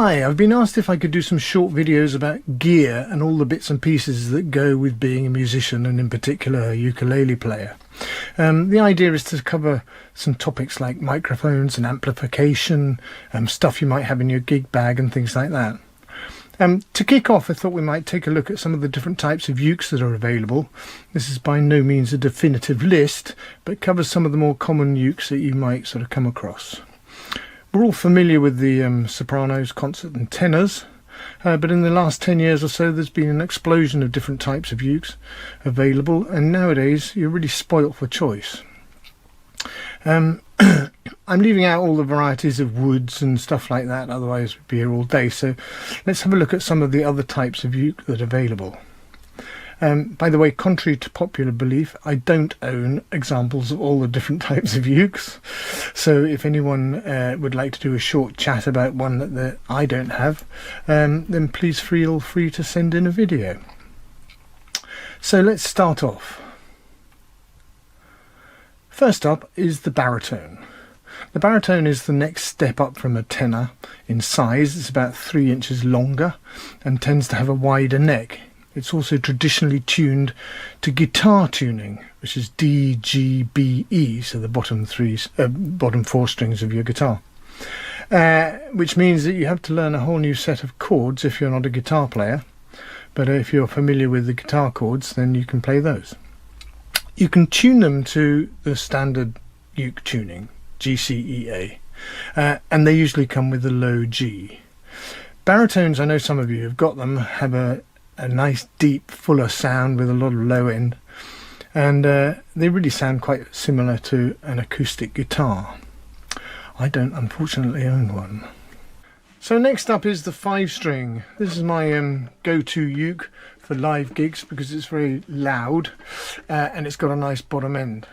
Hi, I've been asked if I could do some short videos about gear and all the bits and pieces that go with being a musician, and in particular a ukulele player. The idea is to cover some topics like microphones and amplification, stuff you might have in your gig bag and things like that. To kick off, I thought we might take a look at some of the different types of ukes that are available. This is by no means a definitive list, but covers some of the more common ukes that you might sort of come across. We're all familiar with the sopranos, concert and tenors, but in the last 10 years or so there's been an explosion of different types of ukes available, and nowadays you're really spoilt for choice. I'm leaving out all the varieties of woods and stuff like that, otherwise we'd be here all day, so let's have a look at some of the other types of uke that are available. By the way, contrary to popular belief, I don't own examples of all the different types of ukes, so if anyone would like to do a short chat about one that I don't have, then please feel free to send in a video. So let's start off. First up is the baritone. The baritone is the next step up from a tenor in size. It's about 3 inches longer and tends to have a wider neck. It's also traditionally tuned to guitar tuning, which is D, G, B, E, so the bottom 4 strings of your guitar. Which means that you have to learn a whole new set of chords if you're not a guitar player, but if you're familiar with the guitar chords, then you can play those. You can tune them to the standard uke tuning, G, C, E, A, and they usually come with a low G. Baritones, I know some of you have got them, have a nice deep fuller sound with a lot of low end, and they really sound quite similar to an acoustic guitar. I don't unfortunately own one. So next up is the 5-string. This is my go-to uke for live gigs because it's very loud and it's got a nice bottom end.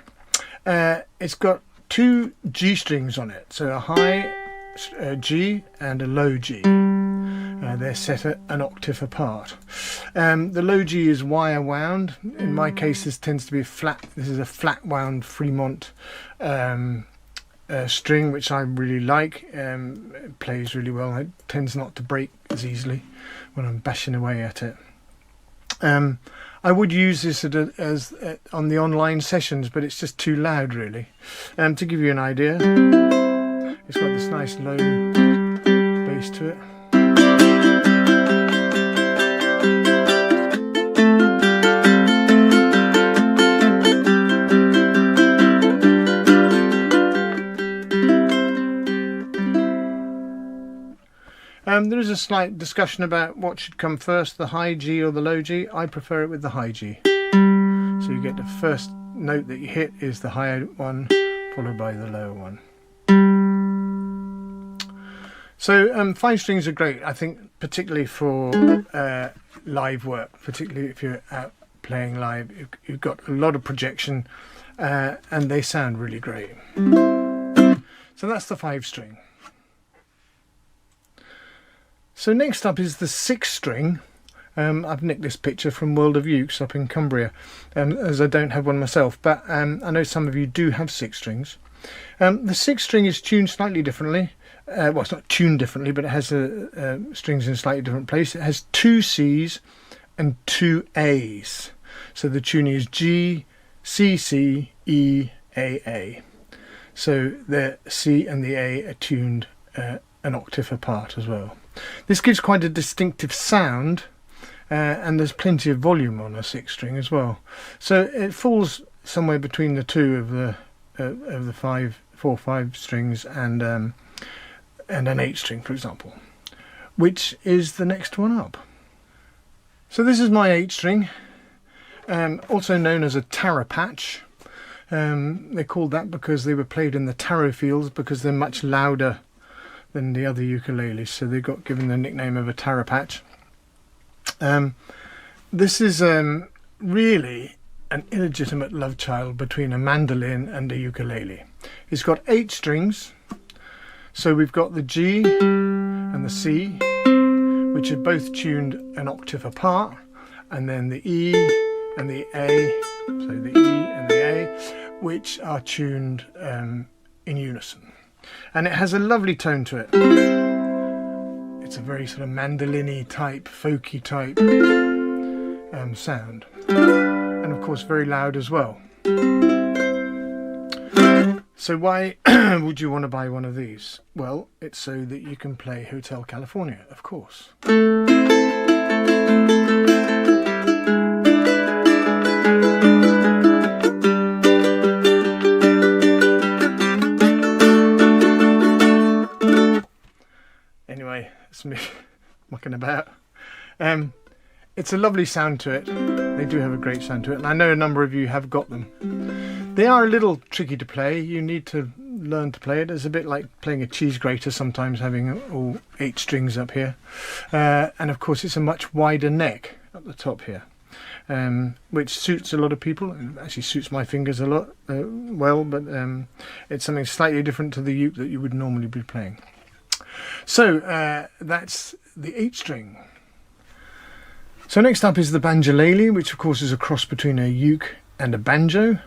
It's got 2 G strings on it, so a high G and a low G. They're set at an octave apart. The low G is wire wound. In my case, this tends to be flat. This is a flat wound Fremont string, which I really like. It plays really well. It tends not to break as easily when I'm bashing away at it. I would use this on the online sessions, but it's just too loud, really. To give you an idea, it's got this nice low bass to it. There is a slight discussion about what should come first, the high G or the low G. I prefer it with the high G. So you get the first note that you hit is the higher one, followed by the lower one. So 5 strings are great, I think, particularly for live work, particularly if you're out playing live. You've got a lot of projection and they sound really great. So that's the 5-string. So next up is the 6-string. I've nicked this picture from World of Ukes up in Cumbria, as I don't have one myself, but I know some of you do have 6 strings. The 6-string is tuned slightly differently. Well, it's not tuned differently, but it has strings in a slightly different place. It has 2 C's and 2 A's. So the tuning is G, C, C, E, A, A. So the C and the A are tuned an octave apart as well. This gives quite a distinctive sound, and there's plenty of volume on a 6-string as well. So it falls somewhere between the two of the 4/5 strings and an 8-string, for example, which is the next one up. So this is my 8-string, also known as a taro patch. They're called that because they were played in the taro fields because they're much louder than the other ukuleles, so they got given the nickname of a taro patch. This is really an illegitimate love child between a mandolin and a ukulele. It's got 8 strings, so we've got the G and the C, which are both tuned an octave apart, and then the E and the A, so the E and the A, which are tuned in unison. And it has a lovely tone to it. It's it's a very sort of mandolin-y type, folky type sound, and of course very loud as well. So why would you want to buy one of these? Well, it's so that you can play Hotel California, of course. Anyway, it's me mucking about. It's a lovely sound to it. They do have a great sound to it, and I know a number of you have got them. They are a little tricky to play. You need to learn to play it. It's a bit like playing a cheese grater sometimes, having all 8 strings up here. And of course it's a much wider neck up the top here, which suits a lot of people. It actually suits my fingers a lot well, but it's something slightly different to the uke that you would normally be playing. So that's the 8-string. So next up is the banjolele, which of course is a cross between a uke and a banjo.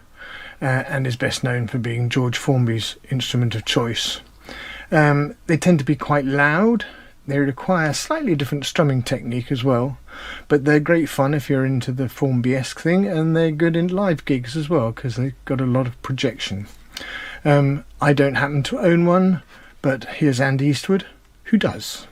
And is best known for being George Formby's instrument of choice. They tend to be quite loud. They require a slightly different strumming technique as well, but they're great fun if you're into the Formby-esque thing, and they're good in live gigs as well because they've got a lot of projection. I don't happen to own one, but here's Andy Eastwood, who does.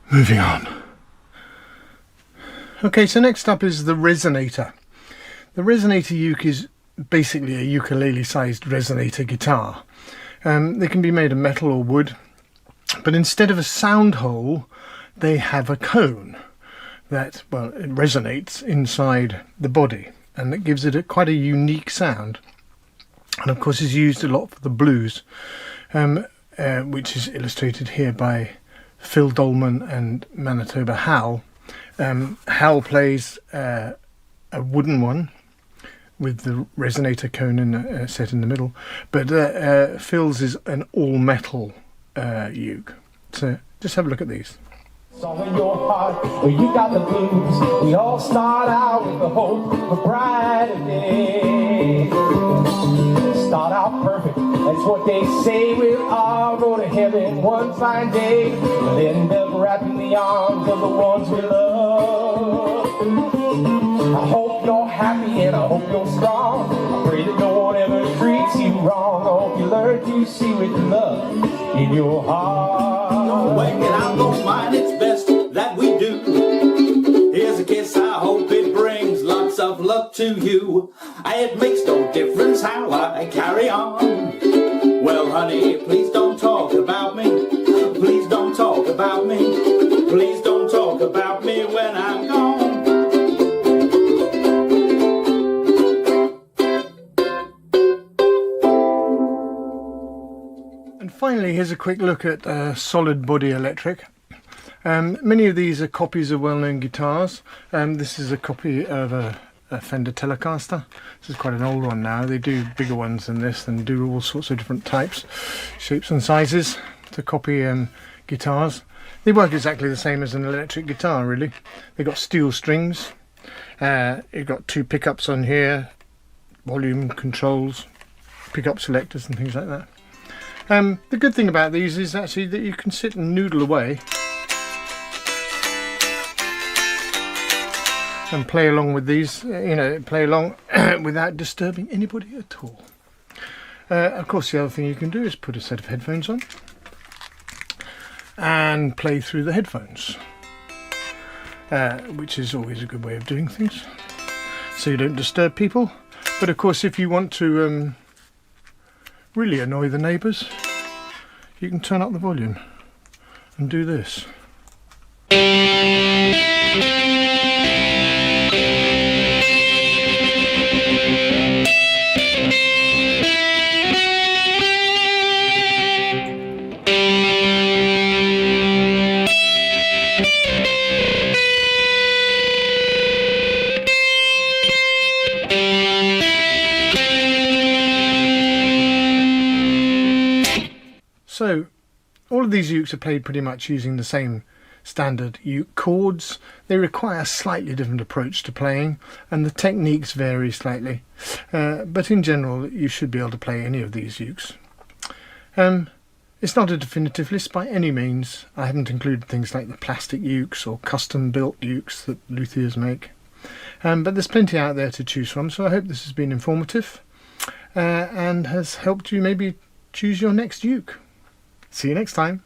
Moving on. Okay, so next up is the Resonator. The Resonator uke is basically a ukulele-sized resonator guitar. They can be made of metal or wood, but instead of a sound hole, they have a cone that, well, it resonates inside the body, and it gives it quite a unique sound. And of course is used a lot for the blues, which is illustrated here by Phil Dolman and Manitoba Hal. Hal plays a wooden one with the resonator cone set in the middle, but Phil's is an all-metal uke. So just have a look at these. So in your heart, where you got the blues, we all start out with the hope of a brighter day. Start out perfect, that's what they say. We'll all go to heaven one fine day. We'll end up wrapped in the arms of the ones we love. I hope you're happy and I hope you're strong. I pray that no one ever treats you wrong. I hope you learn to see with love in your heart. When I don't mind, it's best that we do. Here's a kiss, I hope it brings lots of luck to you. It makes no difference how I carry on. Well, honey, please don't talk about me. Please don't talk about me. Please don't talk about me when I'm gone. And finally, here's a quick look at solid body electric. Many of these are copies of well-known guitars. This is a copy of a Fender Telecaster. This is quite an old one now. They do bigger ones than this and do all sorts of different types, shapes and sizes to copy guitars. They work exactly the same as an electric guitar, really. They've got steel strings. You've got 2 pickups on here, volume controls, pickup selectors and things like that. The good thing about these is actually that you can sit and noodle away and play along with these, play along without disturbing anybody at all. Of course, the other thing you can do is put a set of headphones on and play through the headphones, which is always a good way of doing things, so you don't disturb people. But of course, if you want to really annoy the neighbours, you can turn up the volume and do this. So all of these ukes are played pretty much using the same standard uke chords. They require a slightly different approach to playing and the techniques vary slightly, but in general you should be able to play any of these ukes. It's not a definitive list by any means. I haven't included things like the plastic ukes or custom built ukes that luthiers make, but there's plenty out there to choose from, so I hope this has been informative and has helped you maybe choose your next uke. See you next time.